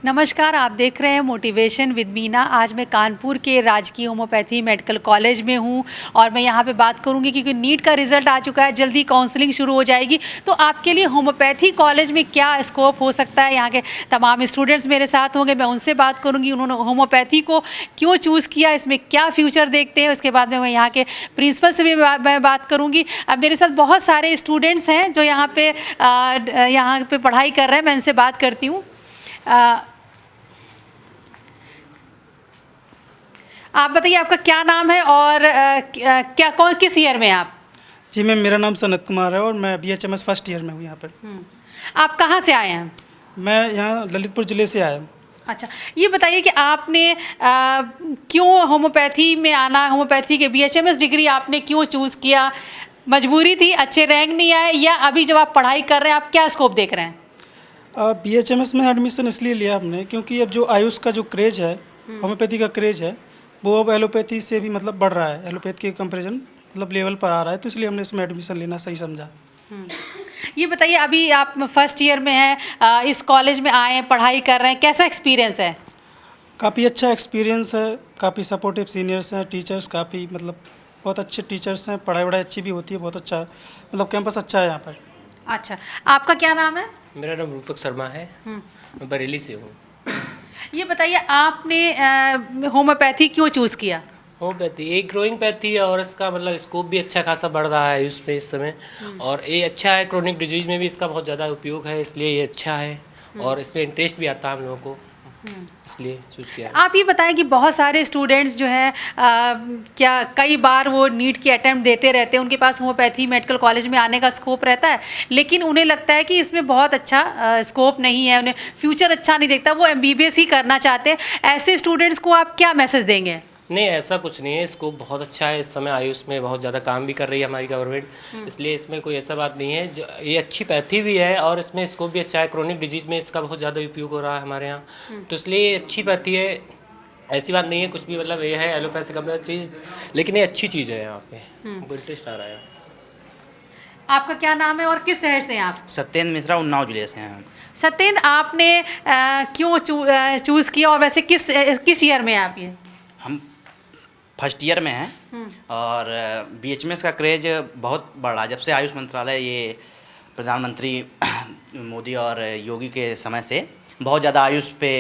नमस्कार, आप देख रहे हैं मोटिवेशन विद मीना। आज मैं कानपुर के राजकीय होम्योपैथी मेडिकल कॉलेज में हूं और मैं यहां पे बात करूंगी क्योंकि नीट का रिज़ल्ट आ चुका है, जल्दी काउंसलिंग शुरू हो जाएगी। तो आपके लिए होम्योपैथी कॉलेज में क्या स्कोप हो सकता है, यहाँ के तमाम स्टूडेंट्स मेरे साथ होंगे, मैं उनसे बात करूँगी उन्होंने होम्योपैथी को क्यों चूज़ किया, इसमें क्या फ्यूचर देखते हैं। उसके बाद में मैं यहाँ के प्रिंसिपल से भी मैं बात करूँगी। अब मेरे साथ बहुत सारे स्टूडेंट्स हैं जो यहाँ पे पढ़ाई कर रहे हैं, मैं इनसे बात करती हूँ। आप बताइए आपका क्या नाम है और किस ईयर में आप? जी मैम, मेरा नाम सनत कुमार है और मैं BHMS फर्स्ट ईयर में हूँ यहाँ पर। आप कहाँ से आए हैं? मैं यहाँ ललितपुर ज़िले से आया हूँ। अच्छा, ये बताइए कि आपने क्यों होम्योपैथी में आना, होम्योपैथी के BHMS डिग्री आपने क्यों चूज़ किया? मजबूरी थी, अच्छे रैंक नहीं आए, या अभी जब आप पढ़ाई कर रहे हैं आप क्या स्कोप देख रहे हैं? BHMS में एडमिशन इसलिए लिया हमने क्योंकि अब जो आयुष का जो क्रेज है, होम्योपैथी का क्रेज है, वो अब एलोपैथी से भी मतलब बढ़ रहा है। एलोपैथी के कंपेरिजन मतलब लेवल पर आ रहा है, तो इसलिए हमने इसमें एडमिशन लेना सही समझा। ये बताइए, अभी आप फर्स्ट ईयर में हैं, इस कॉलेज में आए हैं, पढ़ाई कर रहे हैं, कैसा एक्सपीरियंस है? काफ़ी अच्छा एक्सपीरियंस है, काफ़ी सपोर्टिव सीनियर्स हैं, टीचर्स काफ़ी मतलब बहुत अच्छे टीचर्स हैं, पढ़ाई वढ़ाई अच्छी भी होती है, बहुत अच्छा मतलब कैंपस अच्छा है यहाँ पर। अच्छा, आपका क्या नाम है? मेरा नाम रूपक शर्मा है। मैं बरेली से हूँ। ये बताइए आपने होम्योपैथी क्यों चूज़ किया? होम्योपैथी एक ग्रोइंग पैथी है और इसका मतलब स्कोप भी अच्छा खासा बढ़ रहा है आयुष में इस समय। और ये अच्छा है, क्रोनिक डिजीज में भी इसका बहुत ज़्यादा उपयोग है, इसलिए ये अच्छा है और इसमें इंटरेस्ट भी आता है हम लोगों को, इसलिए चूज किया है। आप ये बताएं कि बहुत सारे स्टूडेंट्स जो हैं क्या कई बार वो नीट की अटेम्प्ट देते रहते हैं, उनके पास होम्योपैथी मेडिकल कॉलेज में आने का स्कोप रहता है, लेकिन उन्हें लगता है कि इसमें बहुत अच्छा स्कोप नहीं है, उन्हें फ्यूचर अच्छा नहीं दिखता, वो MBBS ही करना चाहते हैं। ऐसे स्टूडेंट्स को आप क्या मैसेज देंगे? नहीं, ऐसा कुछ नहीं है, स्कोप बहुत अच्छा है। इस समय आयुष में बहुत ज़्यादा काम भी कर रही है हमारी गवर्नमेंट, इसलिए इसमें कोई ऐसा बात नहीं है। ये अच्छी पैथी भी है और इसमें स्कोप भी अच्छा है। क्रोनिक डिजीज़ में इसका बहुत ज़्यादा उपयोग हो रहा है हमारे यहाँ, तो इसलिए ये अच्छी पैथी है। ऐसी बात नहीं है कुछ भी, मतलब ये है एलोपैथी का चीज़, लेकिन ये अच्छी चीज़ है। यहाँ पे हमको इंटरेस्ट आ रहा है। आपका क्या नाम है और किस शहर से हैं आप? सत्येंद्र मिश्रा, उन्नाव जिले से हैं। सत्येंद्र, आपने क्यों चूज़ किया और वैसे किस ईयर में हैं आप? ये हम फर्स्ट ईयर में हैं और BHMS का क्रेज बहुत बढ़ रहा है जब से आयुष मंत्रालय ये प्रधानमंत्री मोदी और योगी के समय से बहुत ज़्यादा आयुष पे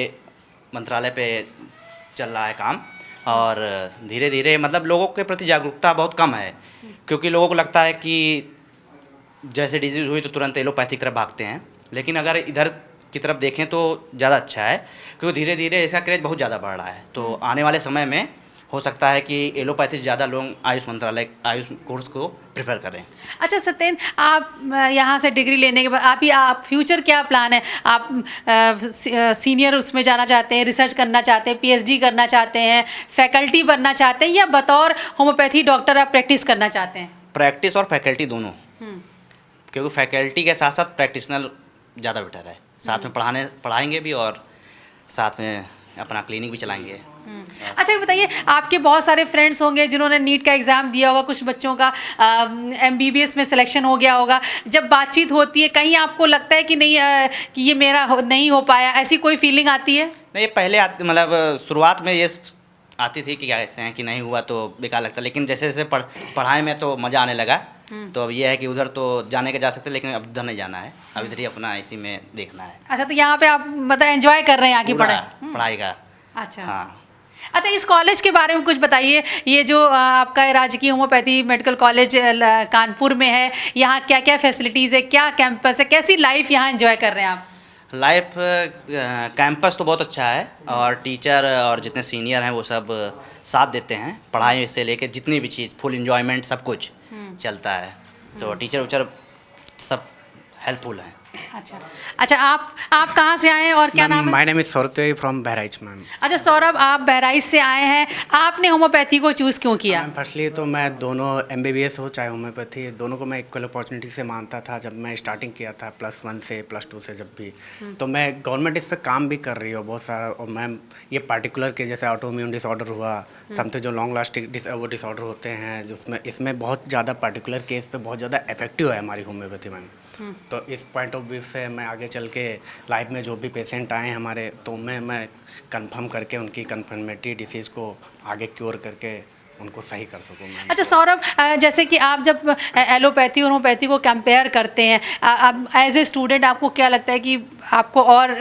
मंत्रालय पे चल रहा है काम। और धीरे धीरे मतलब लोगों के प्रति जागरूकता बहुत कम है, क्योंकि लोगों को लगता है कि जैसे डिजीज़ हुई तो तुरंत एलोपैथी की तरफ भागते हैं, लेकिन अगर इधर की तरफ देखें तो ज़्यादा अच्छा है, क्योंकि धीरे धीरे इसका क्रेज बहुत ज़्यादा बढ़ रहा है। तो आने वाले समय में हो सकता है कि एलोपैथी से ज़्यादा लोग आयुष कोर्स को प्रेफर करें। अच्छा सत्येंद्र, आप यहाँ से डिग्री लेने के बाद आप फ्यूचर क्या प्लान है? आप सीनियर उसमें जाना चाहते हैं, रिसर्च करना चाहते हैं, PhD करना चाहते हैं, फैकल्टी बनना चाहते हैं, या बतौर होम्योपैथी डॉक्टर आप प्रैक्टिस करना चाहते हैं? प्रैक्टिस और फैकल्टी दोनों, क्योंकि फैकल्टी के साथ साथ प्रैक्टिशनल ज़्यादा बेटर है। साथ में पढ़ाएंगे भी और साथ में अपना क्लिनिक भी चलाएंगे। अच्छा ये बताइए, आपके बहुत सारे फ्रेंड्स होंगे जिन्होंने नीट का एग्ज़ाम दिया होगा, कुछ बच्चों का MBBS में सिलेक्शन हो गया होगा। जब बातचीत होती है, कहीं आपको लगता है कि नहीं कि ये मेरा नहीं हो पाया, ऐसी कोई फीलिंग आती है? नहीं, पहले मतलब शुरुआत में ये आती थी कि क्या कहते हैं कि नहीं हुआ तो बेकार लगता, लेकिन जैसे जैसे पढ़ाई में तो मज़ा आने लगा। तो अब ये है कि उधर तो जाने के जा सकते, लेकिन अब उधर नहीं जाना है, अब इधर ही अपना इसी में देखना है। अच्छा, तो यहाँ पे आप मतलब एंजॉय कर रहे हैं यहाँ की पढ़ाई का। अच्छा हाँ। अच्छा, इस कॉलेज के बारे में कुछ बताइए। ये जो आपका राजकीय होम्योपैथी मेडिकल कॉलेज कानपुर में है, यहाँ क्या क्या फैसिलिटीज़ है, क्या कैंपस है, कैसी लाइफ यहाँ एंजॉय कर रहे हैं आप? लाइफ कैंपस तो बहुत अच्छा है और टीचर और जितने सीनियर हैं वो सब साथ देते हैं, पढ़ाई से लेकर जितनी भी चीज़, फुल एंजॉयमेंट सब कुछ चलता है। तो टीचर उचर सब हेल्पफुल हैं। अच्छा अच्छा, आप कहाँ से आए हैं और क्या नाम है? My name is Saurabh from Bahraich ma'am. अच्छा सौरभ, आप बहराइच से आए हैं, आपने होम्योपैथी को चूज़ क्यों किया? मैम फर्स्टली तो मैं दोनों MBBS हो चाहे होम्योपैथी, दोनों को मैं इक्वल अपॉर्चुनिटी से मानता था। जब मैं स्टार्टिंग किया था +1 से +2 से जब भी, तो मैं गवर्नमेंट इस पर काम भी कर रही हो बहुत सारा। और मैम ये पार्टिकुलर के जैसे ऑटोइम्यून डिसऑर्डर हुआ, समथिंग जो लॉन्ग लास्टिंग वो डिसऑर्डर होते हैं, जिसमें इसमें बहुत ज़्यादा पार्टिकुलर केस पे बहुत ज़्यादा इफेक्टिव है हमारी होम्योपैथी मैम। तो इस पॉइंट ऑफ व्यू से मैं आगे चल के लाइफ में जो भी पेशेंट आए हैं हमारे, तो मैं कंफर्म करके उनकी कन्फर्मेटरी डिसीज़ को आगे क्योर करके उनको सही कर सकूँ मैं। अच्छा सौरभ, जैसे कि आप जब एलोपैथी और होम्योपैथी को कंपेयर करते हैं, अब एज ए स्टूडेंट आपको क्या लगता है कि आपको और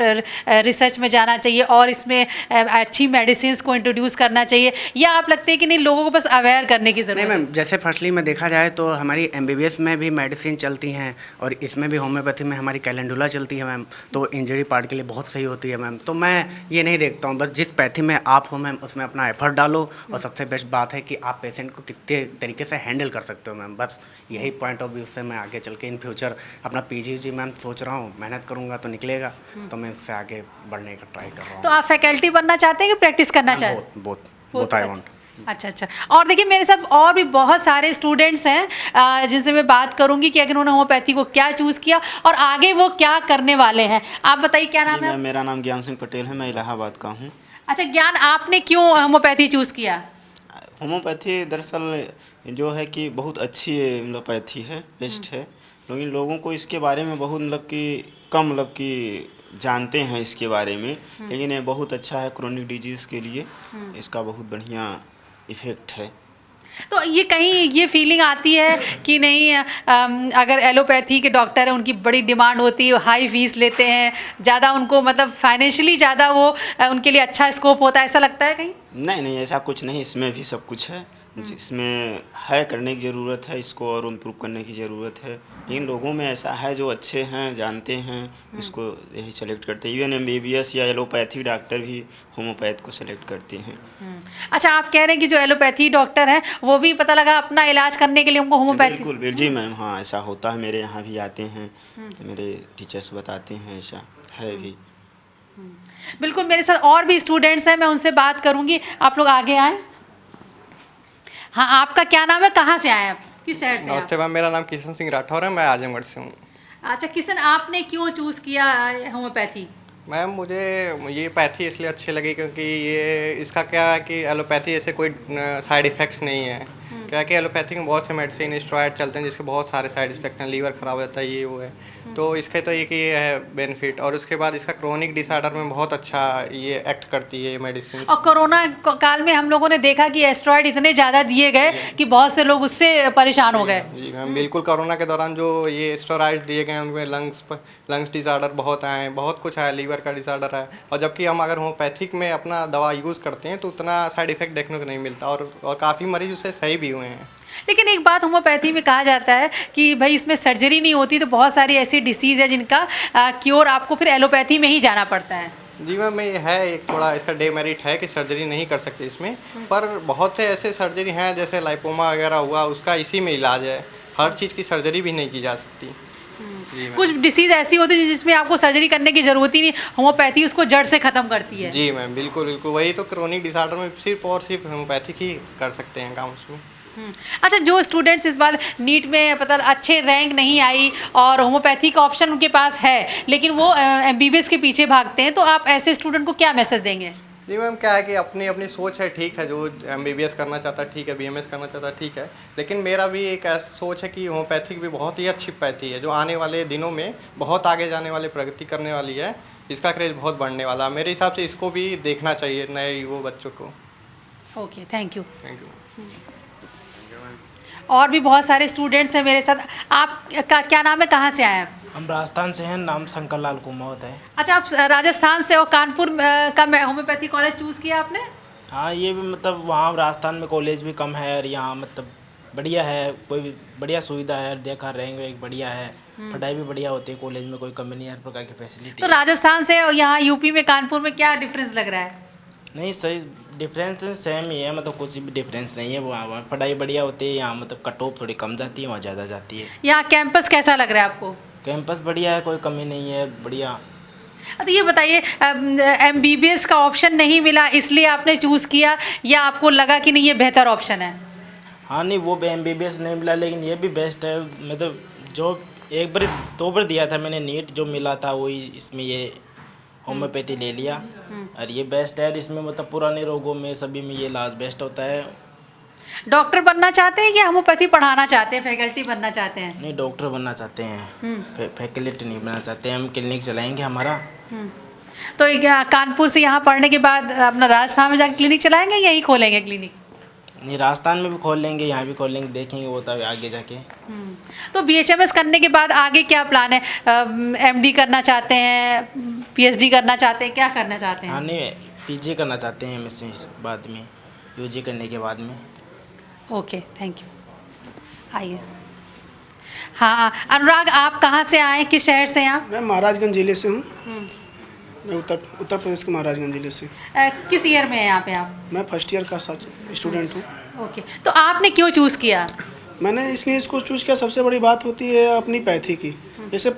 रिसर्च में जाना चाहिए और इसमें अच्छी मेडिसिन को इंट्रोड्यूस करना चाहिए, या आप लगते हैं कि नहीं, लोगों को बस अवेयर करने की नहीं ज़रूरत है? मैम, जैसे फर्स्टली में देखा जाए तो हमारी एमबीबीएस में भी मेडिसिन चलती हैं और इसमें भी होम्योपैथी में हमारी कैलेंडुला चलती है मैम, तो इंजरी पार्ट के लिए बहुत सही होती है मैम। तो मैं ये नहीं देखता हूँ, बस जिस पैथी में आप हो मैम उसमें अपना एफर्ट डालो, और सबसे बेस्ट बात है कि आप पेशेंट को कितने तरीके से हैंडल कर सकते हो मैम। बस यही पॉइंट ऑफ व्यू से मैं आगे चल के इन फ्यूचर अपना पीजी मैम सोच रहा हूँ, मेहनत करूँगा तो निकलेगा, तो मैं इससे आगे बढ़ने का ट्राई कर रहा तो हूँ। आप फैकल्टी बनना चाहते हैं कि प्रैक्टिस करना चाहते हैं? Both I want. अच्छा अच्छा। और देखिए मेरे साथ और भी बहुत सारे स्टूडेंट्स हैं जिनसे मैं बात करूंगी कि अगर उन्होंने होम्योपैथी को क्या चूज़ किया और आगे वो क्या करने वाले हैं। आप बताइए क्या नाम जी है? मैम, मेरा नाम ज्ञान सिंह पटेल है, मैं इलाहाबाद का हूँ। अच्छा ज्ञान, आपने क्यों होम्योपैथी चूज़ किया? होम्योपैथी दरअसल जो है कि बहुत अच्छी एलोपैथी है, बेस्ट है, लेकिन लोगों को इसके बारे में बहुत मतलब कि कम मतलब कि जानते हैं इसके बारे में, लेकिन ये बहुत अच्छा है क्रोनिक डिजीज़ के लिए, इसका बहुत बढ़िया इफ़ेक्ट है। तो ये कहीं ये फीलिंग आती है कि नहीं, अगर एलोपैथी के डॉक्टर हैं उनकी बड़ी डिमांड होती है, हाई फीस लेते हैं, ज़्यादा उनको मतलब फाइनेंशियली ज़्यादा वो उनके लिए अच्छा स्कोप होता है, ऐसा लगता है कहीं? नहीं ऐसा कुछ नहीं, इसमें भी सब कुछ है, जिसमें है करने की ज़रूरत है, इसको और इम्प्रूव करने की ज़रूरत है, लेकिन लोगों में ऐसा है जो अच्छे हैं, जानते हैं, इसको यही सेलेक्ट करते हैं। इवन एमबीबीएस या एलोपैथी डॉक्टर भी होम्योपैथ को सेलेक्ट करते हैं। अच्छा, आप कह रहे हैं कि जो एलोपैथी डॉक्टर हैं वो भी पता लगा अपना इलाज करने के लिए उनको होम्योपैथी? बिल्कुल जी मैम, हाँ ऐसा होता है, मेरे यहाँ भी आते हैं, तो मेरे टीचर्स बताते हैं ऐसा है भी। बिल्कुल, मेरे साथ और भी स्टूडेंट्स हैं, मैं उनसे बात करूंगी। आप लोग आगे आएँ। हाँ, आपका क्या नाम है, कहाँ से आए आप, किस शहर से? नमस्ते मैम, मेरा नाम किशन सिंह राठौर है, मैं आजमगढ़ से हूँ। अच्छा किशन, आपने क्यों चूज़ किया होम्योपैथी? मैम मुझे ये पैथी इसलिए अच्छी लगी क्योंकि ये इसका क्या है कि एलोपैथी ऐसे कोई साइड इफ़ेक्ट्स नहीं है। क्या है कि एलोपैथी में बहुत से मेडिसिन स्टेरॉइड चलते हैं जिसके बहुत सारे साइड इफेक्ट हैं, लीवर ख़राब हो जाता है, ये वो है, तो इसके तो एक ये है बेनिफिट, और उसके बाद इसका क्रोनिक डिसऑर्डर में बहुत अच्छा ये एक्ट करती है ये मेडिसिन। और कोरोना काल में हम लोगों ने देखा कि एस्टेरॉइड इतने ज़्यादा दिए गए कि बहुत से लोग उससे परेशान हो गए। जी मैम बिल्कुल, कोरोना के दौरान जो ये स्टेरॉइड्स दिए गए उनमें लंग्स डिसऑर्डर बहुत आए हैं, बहुत कुछ है, लीवर का डिसऑर्डर है, और जबकि हम अगर होम्योपैथिक में अपना दवा यूज़ करते हैं तो उतना साइड इफेक्ट देखने को नहीं मिलता, और काफ़ी मरीज उससे सही भी हुए हैं। लेकिन एक बात होम्योपैथी में कहा जाता है कि भाई इसमें सर्जरी नहीं होती, तो बहुत सारी ऐसी डिसीज़ है जिनका क्योर आपको फिर एलोपैथी में ही जाना पड़ता है। जी मैम, ये है एक थोड़ा इसका डेमेरिट है कि सर्जरी नहीं कर सकते इसमें, पर बहुत से ऐसे सर्जरी हैं जैसे लाइपोमा वगैरह हुआ, उसका इसी में इलाज है, हर चीज़ की सर्जरी भी नहीं की जा सकती। जी मैम। कुछ डिसीज़ ऐसी होती है जिसमें आपको सर्जरी करने की ज़रूरत ही नहीं, होम्योपैथी उसको जड़ से ख़त्म करती है। जी मैम बिल्कुल बिल्कुल, वही तो क्रोनिक डिसऑर्डर में सिर्फ और सिर्फ होम्योपैथिक ही कर सकते हैं काम उसमें। अच्छा, जो स्टूडेंट्स इस बार नीट में पता अच्छे रैंक नहीं आई और होम्योपैथी का ऑप्शन उनके पास है, लेकिन वो एमबीबीएस के पीछे भागते हैं, तो आप ऐसे स्टूडेंट को क्या मैसेज देंगे? जी मैम, क्या है कि अपनी अपनी सोच है, ठीक है, जो एमबीबीएस करना चाहता है ठीक है, बीएमएस करना चाहता है ठीक है, लेकिन मेरा भी एक ऐसा सोच है कि होम्योपैथिक भी बहुत ही अच्छी पैथी है जो आने वाले दिनों में बहुत आगे जाने वाली प्रगति करने वाली है, इसका क्रेज बहुत बढ़ने वाला है। मेरे हिसाब से इसको भी देखना चाहिए नए युवा बच्चों को। Okay, thank you. Thank you. और भी बहुत सारे स्टूडेंट्स हैं मेरे साथ। आप का क्या नाम है, कहाँ से आए हैं आप? हम राजस्थान से हैं, नाम शंकर लाल कुमावत है। अच्छा, आप राजस्थान से और कानपुर का होम्योपैथी कॉलेज चूज़ किया आपने? हाँ, ये भी मतलब वहाँ राजस्थान में कॉलेज भी कम है और यहाँ मतलब बढ़िया है, कोई भी बढ़िया सुविधा है, देखा रहेंगे एक बढ़िया है, पढ़ाई भी बढ़िया होती है, कॉलेज में कोई कमी नहीं है, हर प्रकार की फैसिलिटी। तो राजस्थान से और यहाँ यूपी में कानपुर में क्या डिफरेंस लग रहा है? नहीं, सही डिफरेंस सेम ही है, मतलब कुछ भी डिफरेंस नहीं है। वहाँ पढ़ाई बढ़िया होती है, यहाँ मतलब कट ऑफ थोड़ी कम जाती है, वहाँ ज़्यादा जाती है। यहाँ कैंपस कैसा लग रहा है आपको? कैंपस बढ़िया है, कोई कमी नहीं है, बढ़िया। तो ये बताइए, एमबीबीएस का ऑप्शन नहीं मिला इसलिए आपने चूज़ किया, या आपको लगा कि नहीं ये बेहतर ऑप्शन है? हाँ नहीं, वो एमबीबीएस नहीं मिला, लेकिन ये भी बेस्ट है। मतलब जो एक बार 2 बार दिया था मैंने नीट, जो मिला था वही इसमें ये होम्योपैथी ले लिया, और ये बेस्ट है। इसमें मतलब पुराने रोगों में सभी में ये इलाज बेस्ट होता है। डॉक्टर बनना चाहते हैं या होम्योपैथी पढ़ाना चाहते हैं, फैकल्टी बनना चाहते हैं? नहीं, डॉक्टर बनना चाहते हैं, फैकल्टी नहीं बनना चाहते हैं। हम क्लिनिक चलाएंगे हमारा। तो कानपुर से यहाँ पढ़ने के बाद अपना राजस्थान में जाकर क्लिनिक चलाएंगे, यहीं खोलेंगे क्लिनिक? नहीं, राजस्थान में भी खोल लेंगे, यहाँ भी खोल लेंगे, देखेंगे वो तब आगे जाके। तो बीएचएमएस करने के बाद आगे क्या प्लान है? एमडी करना चाहते हैं, पीएचडी करना चाहते हैं, क्या करना चाहते हैं? हाँ, नहीं, पीजी करना चाहते हैं एमएससी बाद में, यूजी करने के बाद में। Okay, thank you. आइए। हाँ, अनुराग, आप कहाँ से आए, किस शहर से हैं आप? मैं महाराजगंज जिले से हूँ। मैं उत्तर प्रदेश के महाराजगंज जिले से। किस ईयर में हैं यहाँ पे आप? मैं फर्स्ट ईयर का स्टूडेंट हूँ। ओके, तो आपने क्यों चूज़ किया? मैंने इसलिए इसको चूज़ किया, सबसे बड़ी बात होती है अपनी पैथी की। जैसे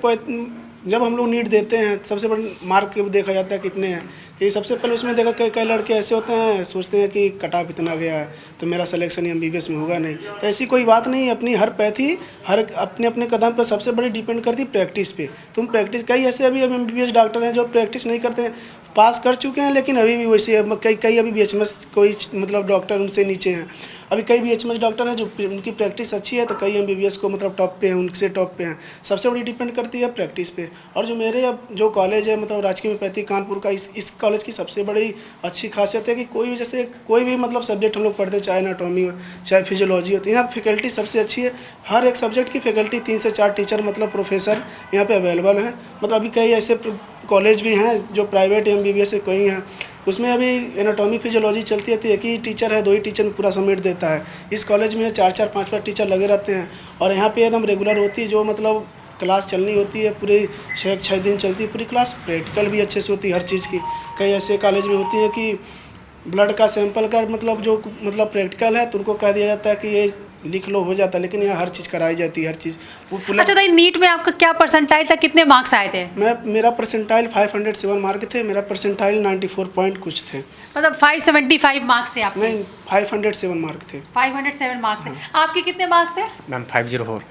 जब हम लोग नीट देते हैं, सबसे बड़ा मार्क देखा जाता है कितने हैं, कि सबसे पहले उसमें देखा कई लड़के ऐसे होते हैं, सोचते हैं कि कट ऑफ इतना गया है तो मेरा सिलेक्शन एमबीबीएस में होगा नहीं। तो ऐसी कोई बात नहीं है। अपनी हर पैथी हर अपने अपने कदम पर सबसे बड़ी डिपेंड करती है प्रैक्टिस पे। तुम प्रैक्टिस, कई ऐसे अभी एमबीबीएस डॉक्टर हैं जो प्रैक्टिस नहीं करते हैं, पास कर चुके हैं लेकिन अभी भी वैसे कई अभी बीएचएमएस कोई मतलब डॉक्टर उनसे नीचे हैं। अभी कई बीएचएमएस डॉक्टर हैं जो उनकी प्रैक्टिस अच्छी है, तो कई एमबीबीएस को मतलब टॉप पे हैं, उनसे टॉप पे हैं। सबसे बड़ी डिपेंड करती है प्रैक्टिस पे। और जो मेरे अब जो कॉलेज है मतलब राजकीय होम्योपैथी कानपुर का, इस कॉलेज की सबसे बड़ी अच्छी खासियत है कि कोई भी मतलब सब्जेक्ट हम लोग पढ़ते हैं, चाहे एनाटॉमी हो चाहे फिजियोलॉजी हो, तो यहाँ फैकल्टी सबसे अच्छी है। हर एक सब्जेक्ट की फैकल्टी 3 से 4 टीचर मतलब प्रोफेसर यहाँ पे अवेलेबल हैं। मतलब अभी कई ऐसे कॉलेज भी हैं जो प्राइवेट एमबीबीएस से कई हैं, उसमें अभी एनाटॉमी फिजियोलॉजी चलती है तो एक ही टीचर है, 2 ही टीचर में पूरा समेट देता है। इस कॉलेज में 4-4 5-5 टीचर लगे रहते हैं और यहाँ पे एकदम रेगुलर होती है, जो मतलब क्लास चलनी होती है पूरे 6 दिन चलती है पूरी क्लास। प्रैक्टिकल भी अच्छे से होती है हर चीज़ की। कई ऐसे कॉलेज में होती है कि ब्लड का सैंपल का मतलब जो मतलब प्रैक्टिकल है तो उनको कह दिया जाता है कि ये लिख लो, हो जाता है, लेकिन यहाँ हर चीज़ कराई जाती है, हर चीज़। अच्छा, तो नीट में आपका क्या परसेंटाइल था, कितने मार्क्स आए थे? मेरा परसेंटाइल 507 मार्क थे। मेरा परसेंटाइल 94 पॉइंट कुछ थे। मतलब 575 मार्क्स थे आपके? नहीं, 507 मार्क थे। 507 मार्क्स थे। आपके कितने मार्क्स थे? मैम 504।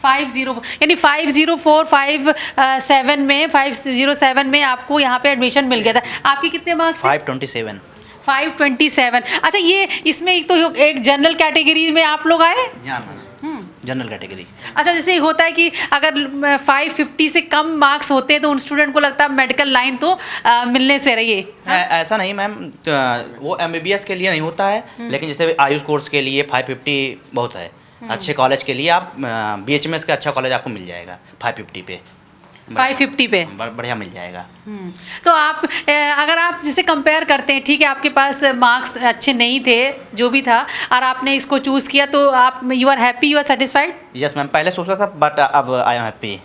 50 यानी 504 57 में 507 में आपको यहाँ पे एडमिशन मिल गया था। आपके कितने मार्क्स थे? 527। 527। अच्छा, ये इसमें एक तो एक जनरल कैटेगरी में आप लोग आए? General category. अच्छा, जैसे होता है कि अगर 550 से कम मार्क्स होते हैं तो उन स्टूडेंट को लगता है मेडिकल लाइन तो मिलने से रही है। ऐसा नहीं मैम, वो एमबीबीएस के लिए नहीं होता है, लेकिन जैसे आयुष कोर्स के लिए 550 बहुत है। अच्छे कॉलेज के लिए आप बीएचएमएस का अच्छा कॉलेज आपको मिल जाएगा 550 पे। 550 पे बढ़िया मिल जाएगा। तो आप अगर आप जिसे कंपेयर करते हैं, ठीक है, आपके पास मार्क्स अच्छे नहीं थे जो भी था और आपने इसको चूज़ किया, तो आप you are happy, you are satisfied? Yes ma'am, पहले सोचा था बट अब आई एम हैप्पी।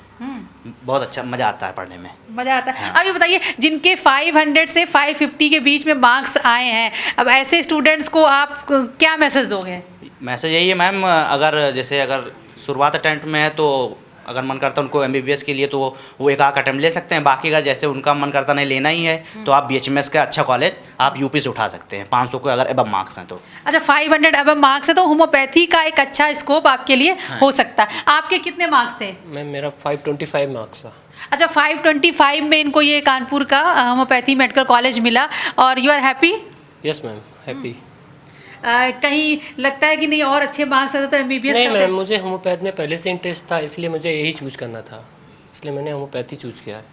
बहुत अच्छा मज़ा आता है पढ़ने में। मज़ा आता है। अब ये बताइए, जिनके 500 से 550 के बीच में मार्क्स आए हैं, अब ऐसे स्टूडेंट्स को आप क्या मैसेज दोगे? मैसेज यही है मैम, अगर शुरुआत अटेम्प्ट में है तो अगर मन करता है उनको एमबीबीएस के लिए तो वो एक आध अटेम्प्ट ले सकते हैं। बाकी अगर जैसे उनका मन करता नहीं लेना ही है तो आप बीएचएमएस का अच्छा कॉलेज आप यूपी से उठा सकते हैं 500 को अगर अबव मार्क्स हैं तो। अच्छा, 500 अबव मार्क्स है तो होम्योपैथी का एक अच्छा स्कोप आपके लिए हो सकता है। आपके कितने मार्क्स थे? मैम मेरा 525 मार्क्स था। अच्छा, 525 में इनको ये कानपुर का होम्योपैथी मेडिकल कॉलेज मिला और you are happy? Yes ma'am, happy. कहीं लगता है कि नहीं और अच्छे मार्क्स आते तो एमबीबीएस? नहीं मैम, मुझे होम्योपैथी में पहले से इंटरेस्ट था, इसलिए मुझे यही चूज़ करना था, इसलिए मैंने होम्योपैथी चूज़ किया है।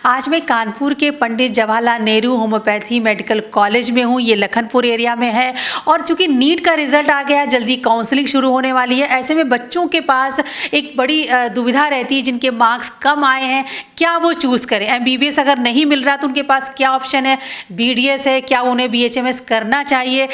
आज मैं कानपुर के Pandit Jawaharlal Nehru homoeopathy medical college में हूँ। ये लखनपुर एरिया में है और चूंकि नीट का रिज़ल्ट आ गया है, जल्दी काउंसलिंग शुरू होने वाली है। ऐसे में बच्चों के पास एक बड़ी दुविधा रहती है, जिनके मार्क्स कम आए हैं क्या वो चूज़ करें। एमबीबीएस अगर नहीं मिल रहा तो उनके पास क्या ऑप्शन है, बीडीएस है, क्या उन्हें बीएचएमएस करना चाहिए।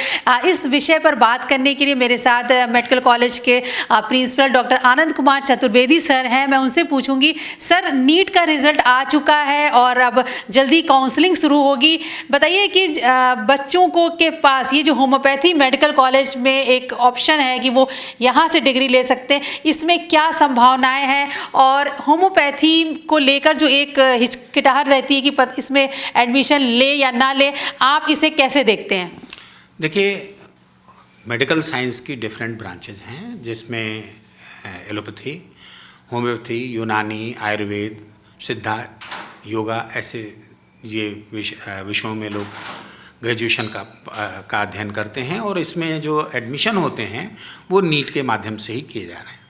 इस विषय पर बात करने के लिए मेरे साथ मेडिकल कॉलेज के principal doctor Anand Kumar Chaturvedi sir हैं। मैं उनसे पूछूंगी, सर नीट का रिज़ल्ट आ चुका है और अब जल्दी काउंसलिंग शुरू होगी, बताइए कि बच्चों को के पास ये जो होम्योपैथी मेडिकल कॉलेज में एक ऑप्शन है कि वो यहाँ से डिग्री ले सकते हैं, इसमें क्या संभावनाएं हैं और होम्योपैथी को लेकर जो एक हिचकिचाहट रहती है कि इसमें एडमिशन ले या ना ले, आप इसे कैसे देखते हैं? देखिए, मेडिकल साइंस की डिफरेंट ब्रांचेज हैं जिसमें एलोपैथी, होम्योपैथी, यूनानी, आयुर्वेद, सिद्धा, योगा, ऐसे ये विषयों में लोग ग्रेजुएशन का अध्ययन करते हैं और इसमें जो एडमिशन होते हैं वो नीट के माध्यम से ही किए जा रहे हैं।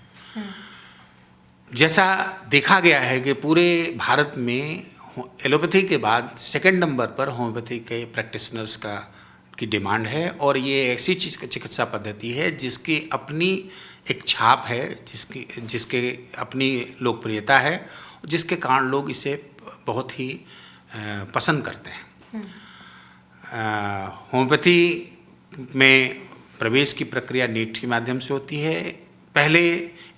जैसा देखा गया है कि पूरे भारत में एलोपैथी के बाद सेकंड नंबर पर होम्योपैथी के प्रैक्टिशनर्स की डिमांड है और ये ऐसी चिकित्सा पद्धति है जिसकी अपनी एक छाप है, जिसके अपनी लोकप्रियता है, जिसके कारण लोग इसे बहुत ही पसंद करते हैं। होम्योपैथी में प्रवेश की प्रक्रिया नीट के माध्यम से होती है। पहले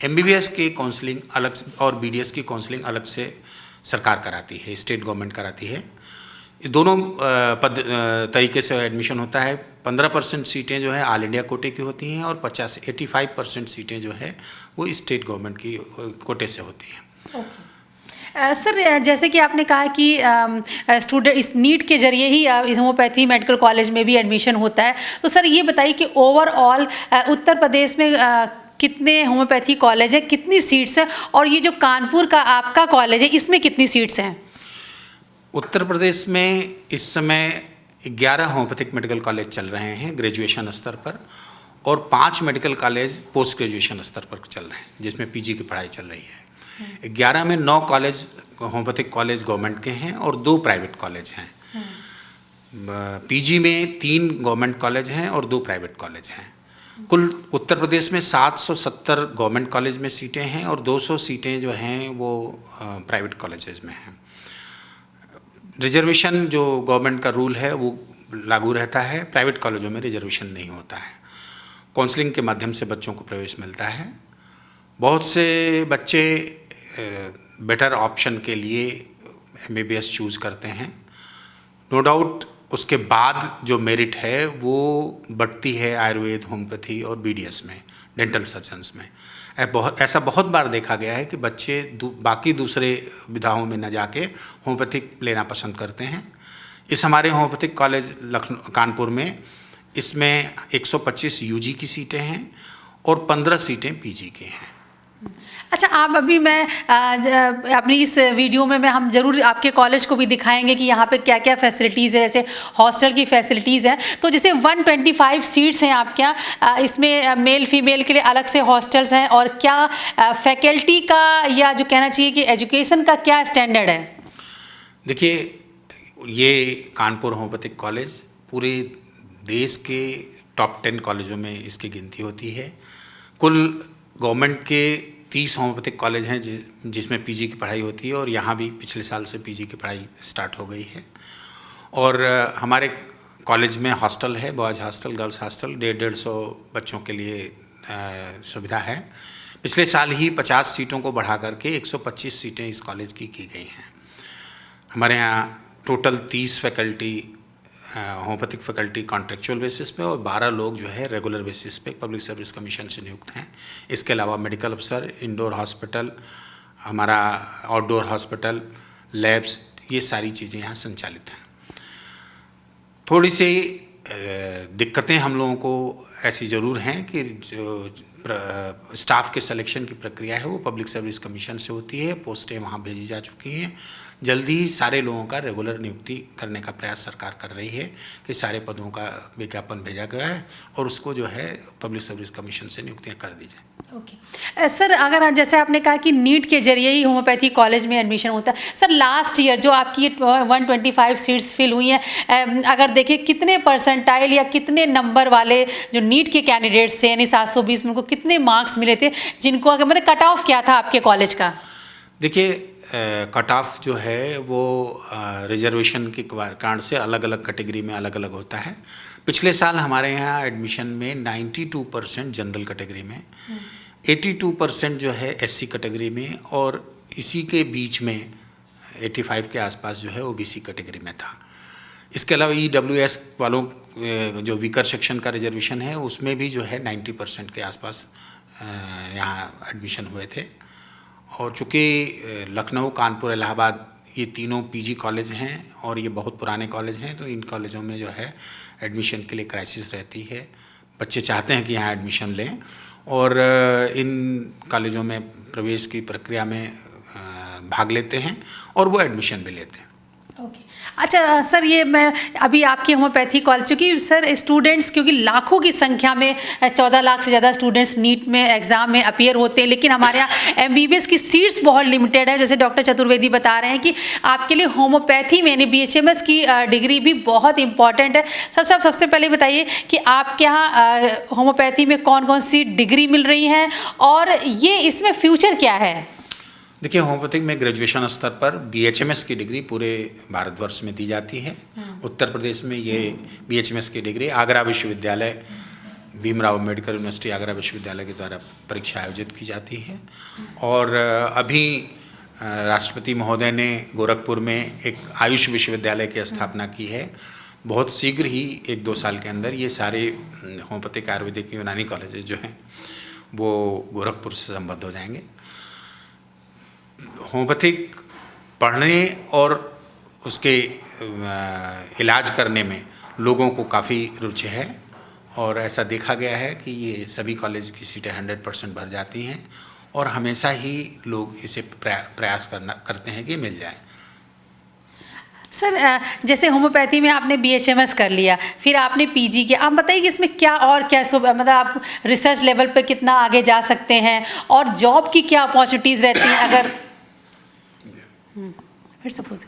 एमबीबीएस की काउंसलिंग अलग और बीडीएस की काउंसलिंग अलग से सरकार कराती है, स्टेट गवर्नमेंट कराती है। दोनों तरीके से एडमिशन होता है। 15% सीटें जो है ऑल इंडिया कोटे की होती हैं और 85% सीटें जो है वो स्टेट गवर्नमेंट की कोटे से होती हैं। सर, जैसे कि आपने कहा कि स्टूडेंट इस नीट के जरिए ही इस होम्योपैथी मेडिकल कॉलेज में भी एडमिशन होता है, तो सर ये बताइए कि ओवरऑल उत्तर प्रदेश में कितने होम्योपैथी कॉलेज है, कितनी सीट्स हैं, और ये जो कानपुर का आपका कॉलेज है इसमें कितनी सीट्स हैं? उत्तर प्रदेश में इस समय 11 होम्योपैथिक मेडिकल कॉलेज चल रहे हैं ग्रेजुएशन स्तर पर और 5 मेडिकल कॉलेज पोस्ट ग्रेजुएशन स्तर पर चल रहे हैं जिसमें पीजी की पढ़ाई चल रही है। 11 में 9 कॉलेज होम्योपैथिक कॉलेज गवर्नमेंट के हैं और 2 प्राइवेट कॉलेज हैं। पीजी में 3 गवर्नमेंट कॉलेज हैं और 2 प्राइवेट कॉलेज हैं। कुल उत्तर प्रदेश में 770 गवर्नमेंट कॉलेज में सीटें हैं और 200 सीटें जो हैं वो प्राइवेट कॉलेजेस में हैं। रिजर्वेशन जो गवर्नमेंट का रूल है वो लागू रहता है, प्राइवेट कॉलेजों में रिजर्वेशन नहीं होता है। काउंसलिंग के माध्यम से बच्चों को प्रवेश मिलता है। बहुत से बच्चे बेटर ऑप्शन के लिए एमबीबीएस चूज़ करते हैं। नो डाउट उसके बाद जो मेरिट है वो बढ़ती है आयुर्वेद, होम्योपैथी और बीडीएस में, डेंटल सर्जन्स में। ऐसा बहुत बार देखा गया है कि बच्चे बाकी दूसरे विधाओं में न जाके होम्योपैथिक लेना पसंद करते हैं। इस हमारे होम्योपैथिक कॉलेज कानपुर में इसमें 125 यूजी की सीटें हैं और 15 सीटें पीजी की हैं। अच्छा, आप अभी मैं अपनी इस वीडियो में हम ज़रूर आपके कॉलेज को भी दिखाएंगे कि यहाँ पे क्या क्या फैसिलिटीज़ है, जैसे हॉस्टल की फैसिलिटीज़ हैं। तो जैसे 125 सीट्स हैं आपके यहाँ, इसमें मेल फीमेल के लिए अलग से हॉस्टल्स हैं, और क्या फैकल्टी का या जो कहना चाहिए कि एजुकेशन का क्या स्टैंडर्ड है? देखिए, ये कानपुर होम्योपैथिक कॉलेज पूरे देश के टॉप 10 कॉलेजों में इसकी गिनती होती है। कुल गवर्नमेंट के 30 होम्योपैथिक कॉलेज हैं जिसमें पीजी की पढ़ाई होती है और यहाँ भी पिछले साल से पीजी की पढ़ाई स्टार्ट हो गई है। और हमारे कॉलेज में हॉस्टल है, बॉयज़ हॉस्टल, गर्ल्स हॉस्टल, 150 बच्चों के लिए सुविधा है। पिछले साल ही 50 सीटों को बढ़ा करके 125 सीटें इस कॉलेज की गई हैं। हमारे यहाँ total 30 faculty homeopathic faculty contractual basis पे और 12 लोग जो है रेगुलर बेसिस पे पब्लिक सर्विस कमीशन से नियुक्त हैं। इसके अलावा मेडिकल अफसर, इंडोर हॉस्पिटल, हमारा आउटडोर हॉस्पिटल, लैब्स, ये सारी चीज़ें यहाँ संचालित हैं। थोड़ी सी दिक्कतें हम लोगों को ऐसी ज़रूर हैं कि जो स्टाफ के सिलेक्शन की प्रक्रिया है वो पब्लिक सर्विस कमीशन से होती है। पोस्टें वहाँ भेजी जा चुकी हैं। जल्दी ही सारे लोगों का रेगुलर नियुक्ति करने का प्रयास सरकार कर रही है कि सारे पदों का विज्ञापन भेजा गया है और उसको जो है पब्लिक सर्विस कमीशन से नियुक्तियाँ कर दी जाए। ओके सर, अगर जैसे आपने कहा कि नीट के जरिए ही होम्योपैथी कॉलेज में एडमिशन होता है, सर लास्ट ईयर जो आपकी 125 सीट्स फिल हुई हैं, अगर देखें कितने परसेंटाइल या कितने नंबर वाले जो नीट के कैंडिडेट्स थे, यानी 720 में उनको कितने मार्क्स मिले थे, जिनको अगर मतलब कट ऑफ क्या था आपके कॉलेज का? देखिए, कट ऑफ जो है वो रिजर्वेशन के कारण से अलग अलग कैटेगरी में अलग अलग होता है। पिछले साल हमारे यहाँ एडमिशन में 92% जनरल कैटेगरी में, 82% जो है एससी कैटेगरी में और इसी के बीच में 85 के आसपास जो है ओबीसी कैटेगरी में था। इसके अलावा ईडब्ल्यूएस वालों जो वीकर सेक्शन का रिजर्वेशन है उसमें भी जो है 90% के आसपास यहाँ एडमिशन हुए थे। और चूँकि लखनऊ, कानपुर, इलाहाबाद ये तीनों पीजी कॉलेज हैं और ये बहुत पुराने कॉलेज हैं, तो इन कॉलेजों में जो है एडमिशन के लिए क्राइसिस रहती है। बच्चे चाहते हैं कि यहाँ एडमिशन लें और इन कॉलेजों में प्रवेश की प्रक्रिया में भाग लेते हैं और वो एडमिशन भी लेते हैं। ओके अच्छा सर, ये मैं अभी आपकी होम्योपैथी कॉलेज, चूँकि सर स्टूडेंट्स क्योंकि लाखों की संख्या में 14 लाख से ज़्यादा स्टूडेंट्स नीट में एग्ज़ाम में अपीयर होते हैं, लेकिन हमारे यहाँ एमबीबीएस की सीट्स बहुत लिमिटेड है। जैसे डॉक्टर चतुर्वेदी बता रहे हैं कि आपके लिए होम्योपैथी में यानी बीएचएमएस की डिग्री भी बहुत इंपॉर्टेंट है। सर सबसे पहले बताइए कि आपके यहाँ होम्योपैथी में कौन कौन सी डिग्री मिल रही हैं और ये इसमें फ्यूचर क्या है? देखिए, होम्योपैथिक में ग्रेजुएशन स्तर पर बीएचएमएस की डिग्री पूरे भारतवर्ष में दी जाती है। उत्तर प्रदेश में ये बीएचएमएस की डिग्री आगरा विश्वविद्यालय, भीमराव अम्बेडकर यूनिवर्सिटी आगरा विश्वविद्यालय के द्वारा परीक्षा आयोजित की जाती है। और अभी राष्ट्रपति महोदय ने गोरखपुर में एक आयुष विश्वविद्यालय की स्थापना की है। बहुत शीघ्र ही 1-2 साल के अंदर ये सारे होम्योपैथिक, आयुर्वेदिक, यूनानी कॉलेजेस जो हैं वो गोरखपुर से संबद्ध हो जाएंगे। होम्योपैथिक पढ़ने और उसके इलाज करने में लोगों को काफ़ी रुचि है और ऐसा देखा गया है कि ये सभी कॉलेज की सीटें 100% भर जाती हैं और हमेशा ही लोग इसे प्रयास करते हैं कि मिल जाए। सर जैसे होम्योपैथी में आपने बीएचएमएस कर लिया, फिर आपने पीजी किया, आप बताइए कि इसमें क्या और क्या मतलब आप रिसर्च लेवल पे कितना आगे जा सकते हैं और जॉब की क्या अपॉर्चुनिटीज़ रहती हैं अगर फिर सपोज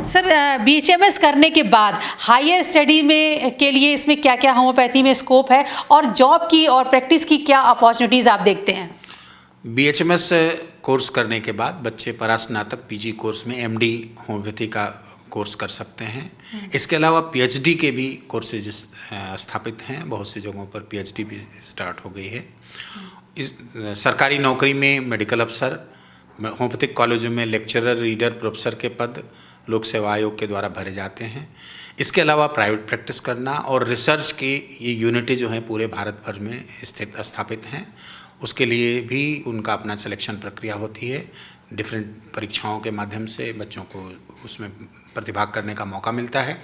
सर बीएचएमएस करने के बाद हायर स्टडी में के लिए इसमें क्या क्या होम्योपैथी में स्कोप है और जॉब की और प्रैक्टिस की क्या अपॉर्चुनिटीज़ आप देखते हैं? बीएचएमएस कोर्स करने के बाद बच्चे परास्नातक पीजी कोर्स में एमडी होम्योपैथी का कोर्स कर सकते हैं। इसके अलावा पीएचडी के भी कोर्सेज स्थापित हैं, बहुत सी जगहों पर पीएचडी भी स्टार्ट हो गई है। इस सरकारी नौकरी में मेडिकल अफसर, होम्योपैथिक कॉलेजों में लेक्चरर, रीडर, प्रोफेसर के पद लोक सेवा आयोग के द्वारा भरे जाते हैं। इसके अलावा प्राइवेट प्रैक्टिस करना और रिसर्च की ये यूनिटें जो हैं पूरे भारत भर में स्थापित हैं, उसके लिए भी उनका अपना सिलेक्शन प्रक्रिया होती है। डिफरेंट परीक्षाओं के माध्यम से बच्चों को उसमें प्रतिभाग करने का मौका मिलता है।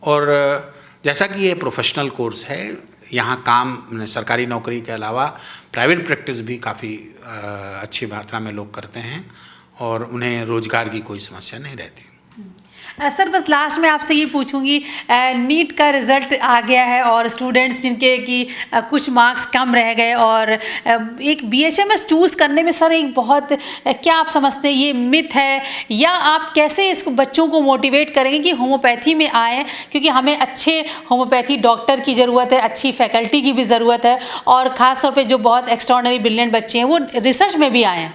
और जैसा कि ये प्रोफेशनल कोर्स है, यहाँ काम सरकारी नौकरी के अलावा प्राइवेट प्रैक्टिस भी काफ़ी अच्छी मात्रा में लोग करते हैं और उन्हें रोजगार की कोई समस्या नहीं रहती। सर बस लास्ट में आपसे ये पूछूंगी, नीट का रिज़ल्ट आ गया है और स्टूडेंट्स जिनके कि कुछ मार्क्स कम रह गए और एक बीएचएमएस चूज़ करने में सर एक बहुत क्या आप समझते हैं ये मिथ है, या आप कैसे इस बच्चों को मोटिवेट करेंगे कि होम्योपैथी में आएँ, क्योंकि हमें अच्छे होम्योपैथी डॉक्टर की ज़रूरत है, अच्छी फैकल्टी की भी ज़रूरत है और ख़ास तौर पर जो बहुत एक्स्ट्रॉर्डनरी ब्रिलियंट बच्चे हैं वो रिसर्च में भी आएँ?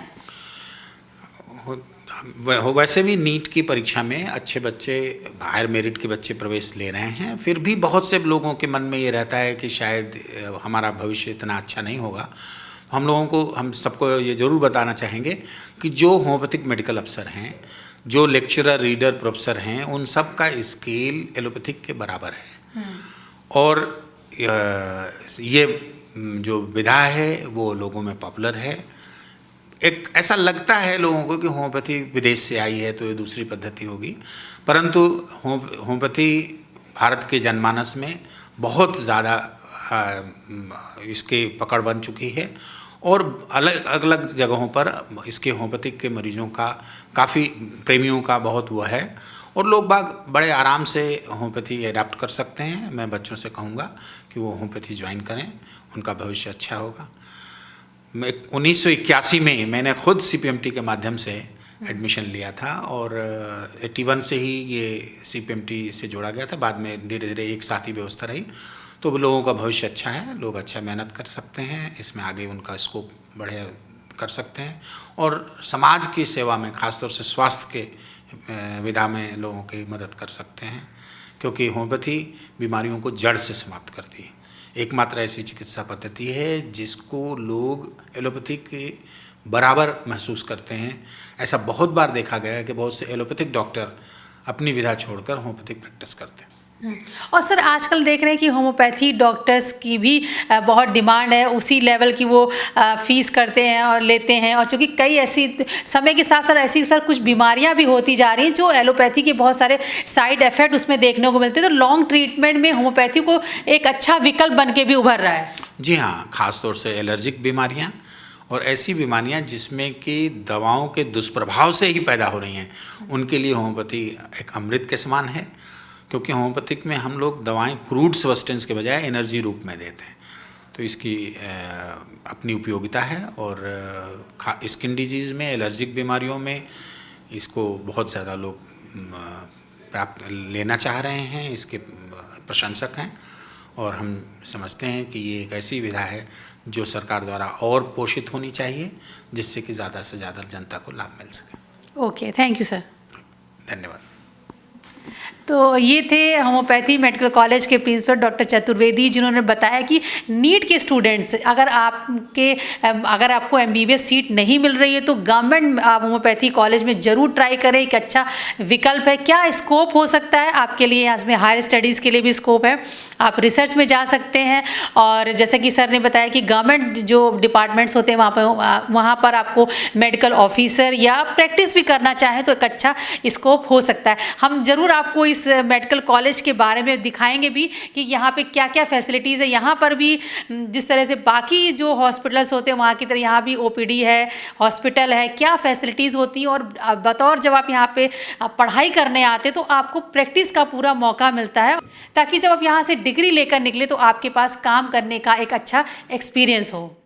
वैसे भी नीट की परीक्षा में अच्छे बच्चे, हायर मेरिट के बच्चे प्रवेश ले रहे हैं। फिर भी बहुत से लोगों के मन में ये रहता है कि शायद हमारा भविष्य इतना अच्छा नहीं होगा। हम सबको ये ज़रूर बताना चाहेंगे कि जो होम्योपैथिक मेडिकल अफसर हैं, जो लेक्चरर, रीडर, प्रोफेसर हैं, उन सब का स्केल एलोपैथिक के बराबर है। और ये जो विधा है वो लोगों में पॉपुलर है। एक ऐसा लगता है लोगों को कि होम्योपैथी विदेश से आई है तो ये दूसरी पद्धति होगी, परंतु होम्योपैथी भारत के जनमानस में बहुत ज़्यादा इसके पकड़ बन चुकी है और अलग अलग जगहों पर इसके होम्योपैथिक के मरीजों का, काफ़ी प्रेमियों का बहुत वो है और लोग बाग बड़े आराम से होम्योपैथी अडॉप्ट कर सकते हैं। मैं बच्चों से कहूँगा कि वो होम्योपैथी ज्वाइन करें, उनका भविष्य अच्छा होगा। मैं 1981 में मैंने खुद सीपीएमटी के माध्यम से एडमिशन लिया था और 81 से ही ये सीपीएमटी से जोड़ा गया था। बाद में धीरे धीरे एक साथ ही व्यवस्था रही, तो लोगों का भविष्य अच्छा है, लोग अच्छा मेहनत कर सकते हैं, इसमें आगे उनका स्कोप बढ़िया कर सकते हैं और समाज की सेवा में, खासतौर से स्वास्थ्य के विधा में लोगों की मदद कर सकते हैं, क्योंकि होम्योपैथी बीमारियों को जड़ से समाप्त करती है। एकमात्र ऐसी चिकित्सा पद्धति है जिसको लोग एलोपैथिक के बराबर महसूस करते हैं। ऐसा बहुत बार देखा गया है कि बहुत से एलोपैथिक डॉक्टर अपनी विधा छोड़कर होम्योपैथिक प्रैक्टिस करते हैं। और सर आजकल देख रहे हैं कि होम्योपैथी डॉक्टर्स की भी बहुत डिमांड है, उसी लेवल की वो फीस करते हैं और लेते हैं। और चूँकि कई ऐसी समय के साथ ऐसी कुछ बीमारियां भी होती जा रही हैं जो एलोपैथी के बहुत सारे साइड इफ़ेक्ट उसमें देखने को मिलते हैं, तो लॉन्ग ट्रीटमेंट में होम्योपैथी को एक अच्छा विकल्प बन के भी उभर रहा है। जी हाँ, ख़ास तौर से एलर्जिक बीमारियाँ और ऐसी बीमारियां जिसमें कि दवाओं के दुष्प्रभाव से ही पैदा हो रही हैं, उनके लिए होम्योपैथी एक अमृत के समान है, क्योंकि होम्योपैथिक में हम लोग दवाएं क्रूड सब्सटेंस के बजाय एनर्जी रूप में देते हैं। तो इसकी अपनी उपयोगिता है और स्किन डिजीज़ में, एलर्जिक बीमारियों में इसको बहुत ज़्यादा लोग प्राप्त लेना चाह रहे हैं, इसके प्रशंसक हैं, और हम समझते हैं कि ये एक ऐसी विधा है जो सरकार द्वारा और पोषित होनी चाहिए, जिससे कि ज़्यादा से ज़्यादा जनता को लाभ मिल सके। Okay, thank you sir. धन्यवाद। तो ये थे होम्योपैथी मेडिकल कॉलेज के प्रिंसिपल डॉक्टर चतुर्वेदी, जिन्होंने बताया कि नीट के स्टूडेंट्स अगर आपको एमबीबीएस सीट नहीं मिल रही है तो गवर्नमेंट होम्योपैथी कॉलेज में ज़रूर ट्राई करें, एक अच्छा विकल्प है। क्या स्कोप हो सकता है आपके लिए, यहाँ में हायर स्टडीज़ के लिए भी स्कोप है, आप रिसर्च में जा सकते हैं। और जैसे कि सर ने बताया कि गवर्नमेंट जो डिपार्टमेंट्स होते हैं वहाँ पर आपको मेडिकल ऑफिसर या प्रैक्टिस भी करना चाहें तो एक अच्छा स्कोप हो सकता है। हम ज़रूर आपको इस मेडिकल कॉलेज के बारे में दिखाएंगे भी कि यहाँ पे क्या क्या फैसिलिटीज़ है। यहाँ पर भी जिस तरह से बाकी जो हॉस्पिटल्स होते हैं वहाँ की तरह यहाँ भी ओपीडी है, हॉस्पिटल है, क्या फैसिलिटीज़ होती हैं। और बतौर जब आप यहाँ पे पढ़ाई करने आते तो आपको प्रैक्टिस का पूरा मौका मिलता है, ताकि जब आप यहाँ से डिग्री लेकर निकले तो आपके पास काम करने का एक अच्छा एक्सपीरियंस हो।